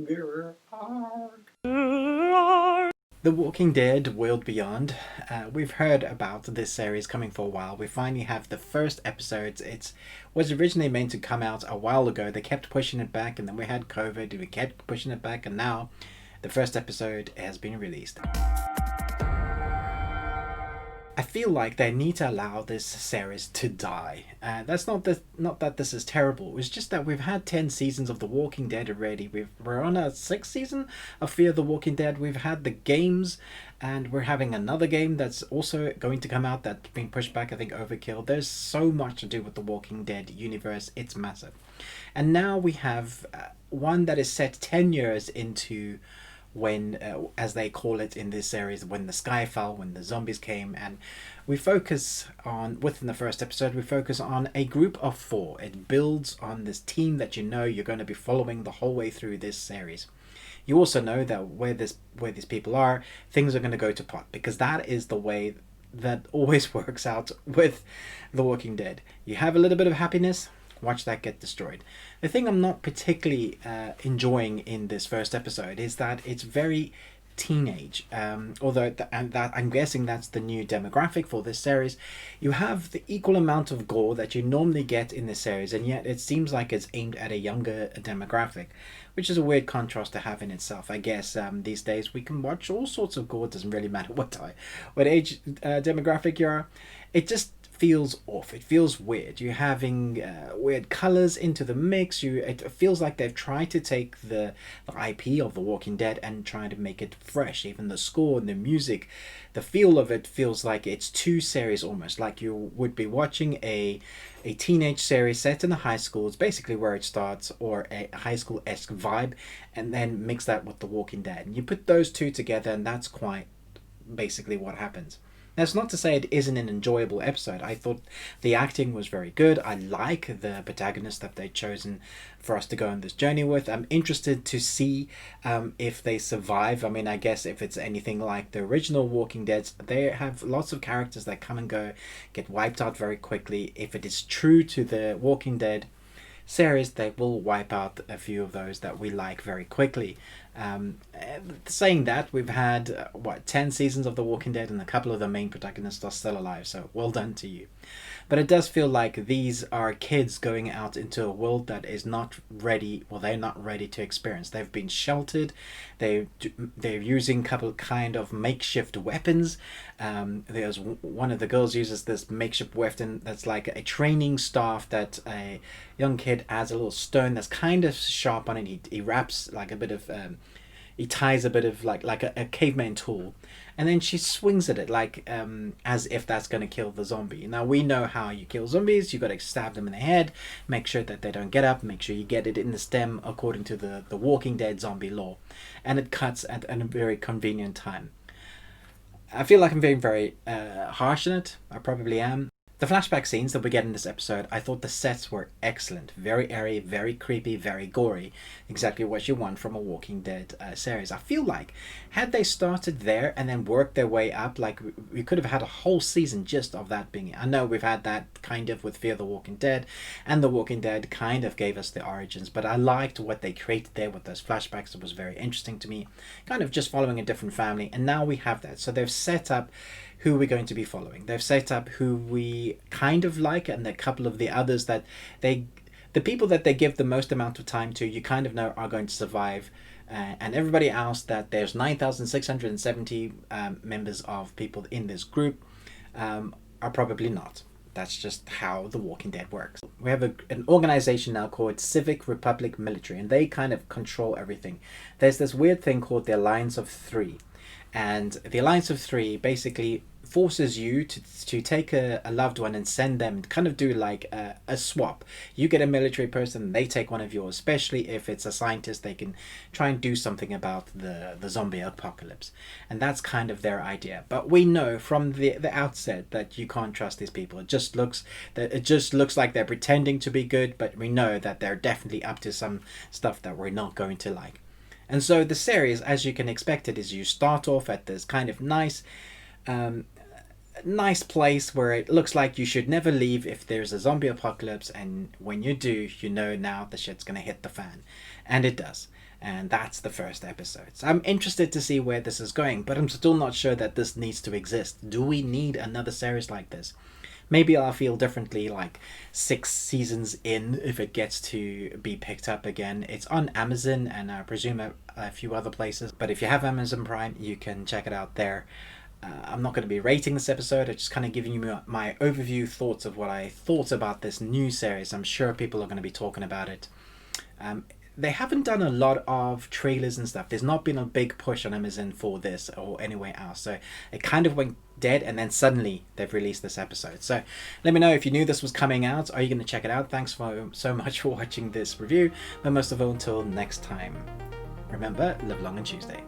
The Walking Dead World Beyond. We've heard about this series coming for a while. We finally have the first episodes. It was originally meant to come out a while ago. They kept pushing it back, and then we had COVID. We kept pushing it back, and now the first episode has been released. I feel like they need to allow this series to die. That's not that this is terrible. It's just that we've had 10 seasons of The Walking Dead already. We're on a sixth season of Fear the Walking Dead. We've had the games, and we're having another game that's also going to come out that's been pushed back. I think Overkill. There's so much to do with the Walking Dead universe. It's massive, and now we have one that is set 10 years into when, as they call it in this series, when the sky fell, when the zombies came. And we focus on, within the first episode, we focus on a group of 4. It builds on this team that you know you're going to be following the whole way through this series. You also know that where these people are, things are going to go to pot, because that is the way that always works out with The Walking Dead. You have a little bit of happiness, watch that get destroyed. The thing I'm not particularly enjoying in this first episode is that it's very teenage. Although that I'm guessing that's the new demographic for this series. You have the equal amount of gore that you normally get in this series, and yet it seems like it's aimed at a younger demographic, which is a weird contrast to have in itself. I guess these days we can watch all sorts of gore. It doesn't really matter what age demographic you are. It just feels off. It feels weird. You're having weird colors into the mix. It feels like they've tried to take the IP of The Walking Dead and try to make it fresh. Even the score and the music, the feel of it feels like it's too serious, almost like you would be watching a teenage series set in a high school. It's basically where it starts, or a high school-esque vibe, and then mix that with The Walking Dead. And you put those two together, and that's quite basically what happens. That's not to say it isn't an enjoyable episode. I thought the acting was very good. I like the protagonist that they've chosen for us to go on this journey with. I'm interested to see if they survive. I mean, I guess if it's anything like the original Walking Dead, they have lots of characters that come and go, get wiped out very quickly. If it is true to the Walking Dead series, they will wipe out a few of those that we like very quickly. Saying that, we've had 10 seasons of The Walking Dead, and a couple of the main protagonists are still alive, so well done to you. But it does feel like these are kids going out into a world that is not ready, well, they're not ready to experience. They've been sheltered. They're using a couple kind of makeshift weapons. There's one of the girls uses this makeshift weapon that's like a training staff that a young kid has, a little stone that's kind of sharp on it. He wraps like a bit of he ties a bit of like a caveman tool, and then she swings at it like as if that's going to kill the zombie. Now we know how you kill zombies. You got to stab them in the head, make sure that they don't get up, make sure you get it in the stem according to the Walking Dead zombie law, and it cuts at a very convenient time. I feel like I'm being very harsh on it. I probably am. The flashback scenes that we get in this episode, I thought the sets were excellent. Very airy, very creepy, very gory. Exactly what you want from a Walking Dead series. I feel like had they started there and then worked their way up, like we could have had a whole season just of that being. I know we've had that kind of with Fear the Walking Dead, and The Walking Dead kind of gave us the origins, but I liked what they created there with those flashbacks. It was very interesting to me. Kind of just following a different family, and now we have that. So they've set up who we're going to be following. They've set up who we kind of like, and a couple of the others that the people that they give the most amount of time to, you kind of know are going to survive. And everybody else, that there's 9,670 members of people in this group, are probably not. That's just how The Walking Dead works. We have an organization now called Civic Republic Military, and they kind of control everything. There's this weird thing called the Alliance of Three. And the Alliance of Three basically forces you to take a loved one and send them, kind of do like a swap. You get a military person, they take one of yours, especially if it's a scientist. They can try and do something about the zombie apocalypse, and that's kind of their idea. But we know from the outset that you can't trust these people. It just looks like they're pretending to be good, but we know that they're definitely up to some stuff that we're not going to like. And so the series, as you can expect it, is you start off at this kind of nice place where it looks like you should never leave if there's a zombie apocalypse, and when you do, you know now the shit's gonna hit the fan. And it does. and that's the first episode. So I'm interested to see where this is going, but I'm still not sure that this needs to exist. Do we need another series like this? Maybe I'll feel differently like 6 seasons in if it gets to be picked up again. It's on Amazon and I presume a few other places. But if you have Amazon Prime, you can check it out there. I'm not going to be rating this episode. I'm just kind of giving you my overview thoughts of what I thought about this new series. I'm sure people are going to be talking about it. They haven't done a lot of trailers and stuff. There's not been a big push on Amazon for this or anywhere else. So it kind of went dead and then suddenly they've released this episode. So let me know if you knew this was coming out. Are you going to check it out? Thanks so much for watching this review. But most of all, until next time, remember, live long and Tuesday.